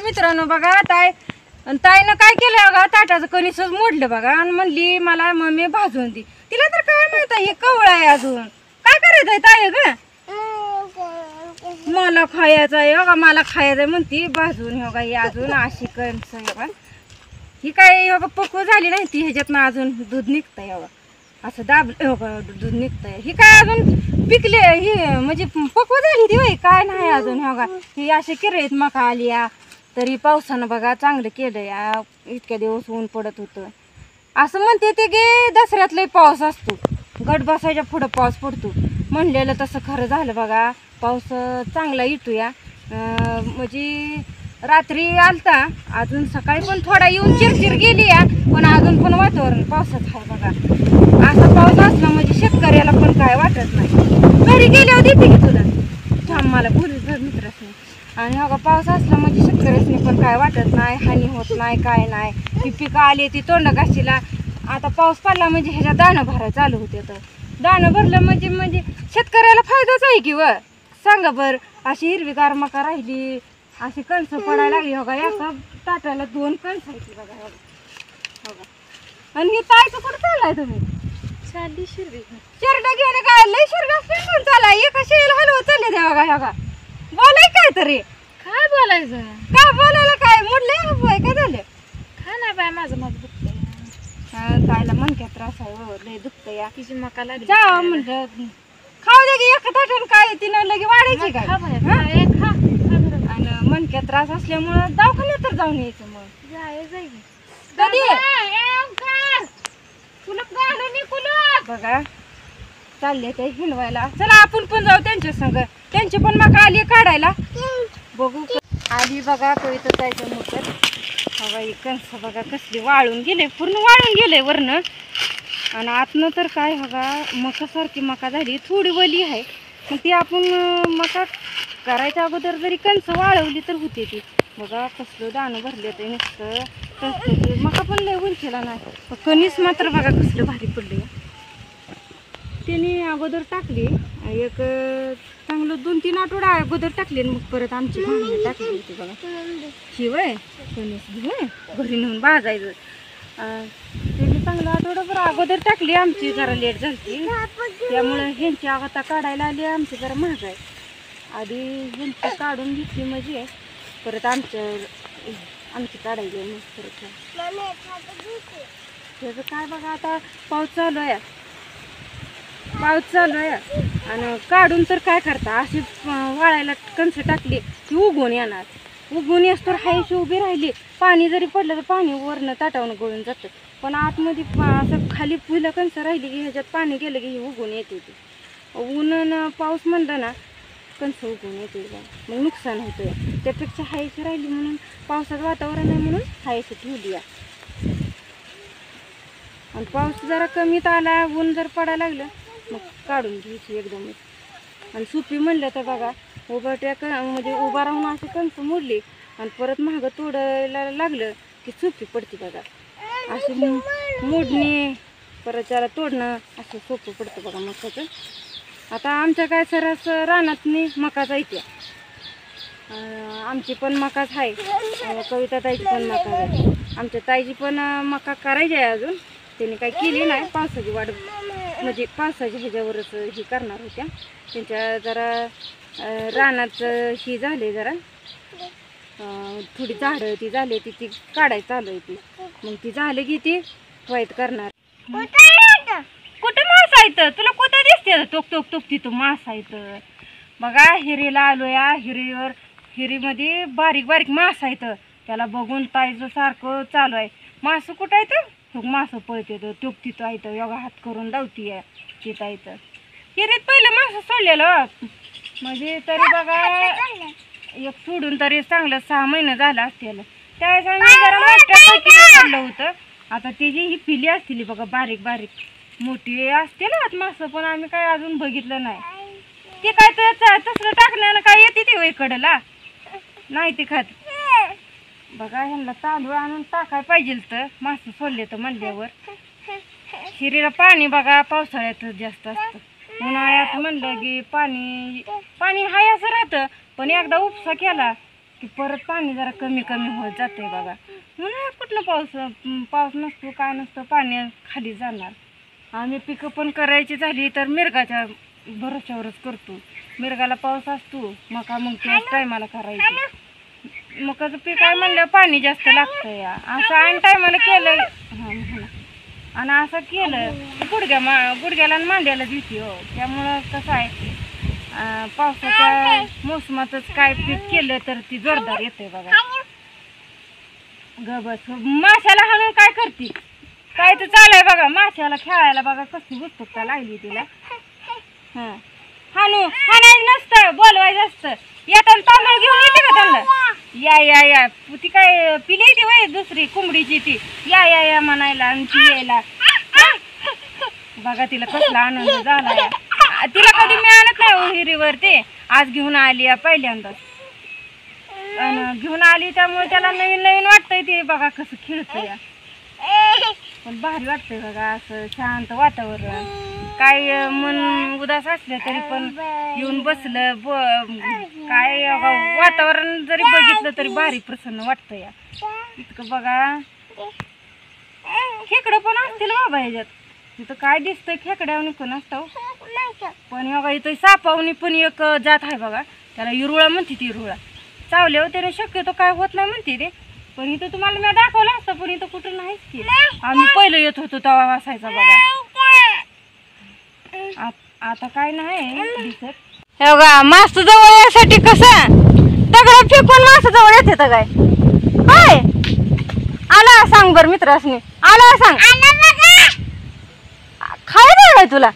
मित्रांनो बघा ताईनं काय केलं बघा, ताटाचं कणीसच मोडलं बघा आणि म्हणली मला मम्मी भाजून दे. तिला तर काय माहित हे कवळं आहे अजून. काय करायचंय ताई ग? मला खायचं आहे बघा, मला खायचं आहे म्हणती भाजून. हो का ही अजून अशी कणस बघा, ही काय बघा पक्व झाली नाही ती, ह्याच्यातनं अजून दूध निघतंय बघा, असं दाबलं बघा दूध निघतंय. ही काय अजून पिकले ही म्हणजे पक्व झाली ती बाई, काय नाही अजून. हो का ही अशी किरळीत मका आली या, तरी पावसानं बघा चांगलं केलं या. इतक्या दिवस ऊन पडत होतं. असं म्हणते ते गे दसऱ्यात लय पाऊस असतो, गट बसायच्या पुढं पाऊस पडतो. म्हणलेलं तसं खरं झालं बघा, पाऊस चांगला येतो या. म्हणजे रात्री आलता, अजून सकाळी पण थोडा येऊन चिरचिर गेली या, पण अजून पण वातावरण पावसात आहे बघा. असा पाऊस असला म्हणजे शेतकऱ्याला पण काय वाटत नाही. घरी गेल्यावर देते की तुला थांब मला बोलू मित्रासनी. आणि हा पाऊस असला म्हणजे शेतकऱ्यासनी पण काय वाटत नाही, हानी होत नाही, काय नाही. ती पिकं आली ती तोंडगाशीला. आता पाऊस पडला म्हणजे ह्याच्या दाणं भरायला चालू होते. तर दाणं भरलं म्हणजे शेतकऱ्याला फायदाच आहे की व. सांगा बरं, अशी हिरवीगार मका राहिली, अशी कणस पडायला लागली. हो का एका ताटाला 2 कणस आहेत बघा. हो का आणि हे ताईचं कुठं चाललाय तुम्ही? चालली शिरडी शिरडा घेऊन काय लय शिरडा पण चालाय, एका शेळीला हलवत चालले ते बघा. हो का बोलाय काय तरी, काय बोलायचं? काय बोलायला काय मोडलंय काय झालं? काय नाही बाय, माझं दुखतंय. ताईला मनक्यात त्रास आहे हो, लय दुखतंय या. तिची मका लागली जा म्हणलं खाऊ दे की एका ताटानं, काय तिनं लगे वाढायची काय? आणि मनक्यात त्रास असल्यामुळं दवाखान्यात तर जाऊन यायचं. मग जाईल कधी बघा चालले ते हिंडवायला. चला आपण पण जाऊ त्यांच्या संग, त्यांची पण मका आली काढायला. बघू आली बघा कविता जायचं मोठं. बघा ही कणस बघा कसली वाळून गेले, पूर्ण वाळून गेले वरनं. आणि आतनं तर काय बघा मकासारखी मका झाली, थोडी वली आहे. मग ती आपण मका करायच्या अगोदर जरी कणस वाळवली तर होते ती. बघा कसलं दाणं भरले ते नुसतं. तसं मका पण लय उंचीला नाही, कणीस मात्र बघा कसलं भारी पडले. त्याने अगोदर टाकली एक चांगलं 2-3 आठवडा अगोदर टाकले, मग परत आमची भांडी टाकली होती बघा. शिवय कणीस घेऊन घरी नेऊन भाजायचं. त्याने चांगलं आठवडाभर अगोदर टाकली, आमची जरा लेट झाली त्यामुळं ह्यांची आता काढायला आली. आमची जरा महाग आहे, आधी ह्यांची काढून घेतली म्हणजे परत आमची काढायची मग परत. त्याचं काय बघा आता पाऊस चालू आहे आणि काढून तर काय करता, अशी वाळायला कणसं टाकली की उगवून येणार. उगवून येस तर हायशी उभी राहिली, पाणी जरी पडलं तर पाणी वरनं ताटावून गळून जातं. पण आतमध्ये असं खाली फुलं कणसं राहिली की ह्याच्यात पाणी गेलं की हे उगवून येते. ती ऊन पाऊस म्हणलं ना कणसं उगवून येते बा, मग नुकसान होतं. त्यापेक्षा हायशी राहिली म्हणून, पावसाचं वातावरण आहे म्हणून हायशी ठेवली या. आणि पाऊस जरा कमीत आला, ऊन जर पडायला लागलं मग काढून घ्यायची एकदमच. आणि सुपी म्हणलं तर बघा म्हणजे उभा राहून अशी कणसं मोडली आणि परत महागं तोडायला लागलं की सुपी पडते बघा. अशी मोडणी परत त्याला तोडणं असं सोपं पडतं बघा मकाचं. आता आमच्या काय सरस रानातनी मका जायच्या, आमची पण मकाच आहे, कविता ताईची पण मका आहे. आमच्या ताईची पण मका करायची आहे अजून, त्यांनी काही केली नाही. पावसाची वाट म्हणजे पावसाच्या ह्याच्यावरच ही करणार होत्या. त्यांच्या जरा रानात ही झाले, जरा थोडी झाडं ती झाली ती काढायची चालू आहे ती. मग ती झाली की ती वाईट करणार. कुठं मासा येतं तुला, कुठं दिसते टोक टोक टोक तिथं मासा येतं बघा. हिरीला आलो या, हिरीमध्ये बारीक बारीक मासा येतं. त्याला बघून ताईचं सारखं चालू आहे. मासं कुठं येतं, मासं पळत येतं टोक तिथं येतं. योगा हात करून लावती आहे तिथं येतं. हिरीत पहिलं मासं सोडलेलं म्हणजे तरी बघा एक सोडून तरी चांगलं 6 महिने झालं असतील. त्यावेळेस आम्ही जरा मोठ्यापैकी सोडलं होतं. आता त्याची ही पिली असतील बघा, बारीक बारीक मोठी असते ना आत मासं, पण आम्ही काय अजून बघितलं नाही. ते काय तर तसलं टाकण्यानं काय येते ते इकडला नाही ते खात बघा. ह्यांना तांदूळ आणून टाकाय पाहिजे तर मासं सोडले तर म्हणल्यावर. हिरीला पाणी बघा पावसाळ्यात जास्त असतं, उन्हाळ्यात म्हणलं की पाणी हाय असं राहतं. पण एकदा उपसा केला की परत पाणी जरा कमी कमी होत जाते बघा. म्हणून कुठलं पाऊस नसतो काय नसतं, पाणी खाली जाणार. आम्ही पिकं पण करायची झाली तर मिरगाच्या भरोश्यावरच करतो. मिरगाला पाऊस असतो, मका मग त्याच टायमाला करायची. मकाचं पीक आहे म्हणल्यावर पाणी जास्त लागतं या. असं ऐन टायमाला केलं आणि असं केलं गुडघ्याला आणि मांड्याला भीती हो. त्यामुळं कसं आहे पावसाच्या मोसमातच काय पीक केलं तर ती जोरदार येते बघा. गबस माशाला हाणून काय करते काय तर चालू आहे बघा. माशाला खेळायला बघा कसली उत्सुकता लागली तिला. हाणायचं नसतं, बोलवायचं असतं. येताना तांदूळ घेऊन येते का त्यांना? या या या ती काय पिली ती वय दुसरी कोंबडीची ती या या या म्हणायला आणि ती यायला. बघा तिला कसला आनंद झाला या. तिला कधी मी आणत नाही हिरीवर, ते आज घेऊन आली या पहिल्यांदाच. घेऊन आली त्यामुळे त्याला नवीन नवीन वाटतंय. ते बघा कसं खेळतं या. पण भारी वाटतंय बघा असं शांत वातावरण. काय मन उदास असलं तरी पण येऊन बसलं काय वातावरण जरी बघितलं तरी भारी प्रसन्न वाटतं या. इतकं बघा खेकडं पण असतील बाबा ह्याच्यात. तिथं काय दिसतंय खेकड्यावनी पण असतं पण बघा इथं सापावनी पण एक जात आहे बघा. त्याला इरुळा म्हणते ती. इरुळा चावल्यावर त्याने शक्यतो काय होत नाही म्हणते ते. पण इथं तुम्हाला मी दाखवलं असतं पण इथं कुठं नाहीच की. आम्ही पहिलं येत होतो तेव्हा असायचा बघा. आता काय नाही दिसत. हे बघा मास जवळ यासाठी कसं दगड फेकून मास जवळ येते तर काय काय आला सांग बरं मित्रासनी. आला सांग खायला तुला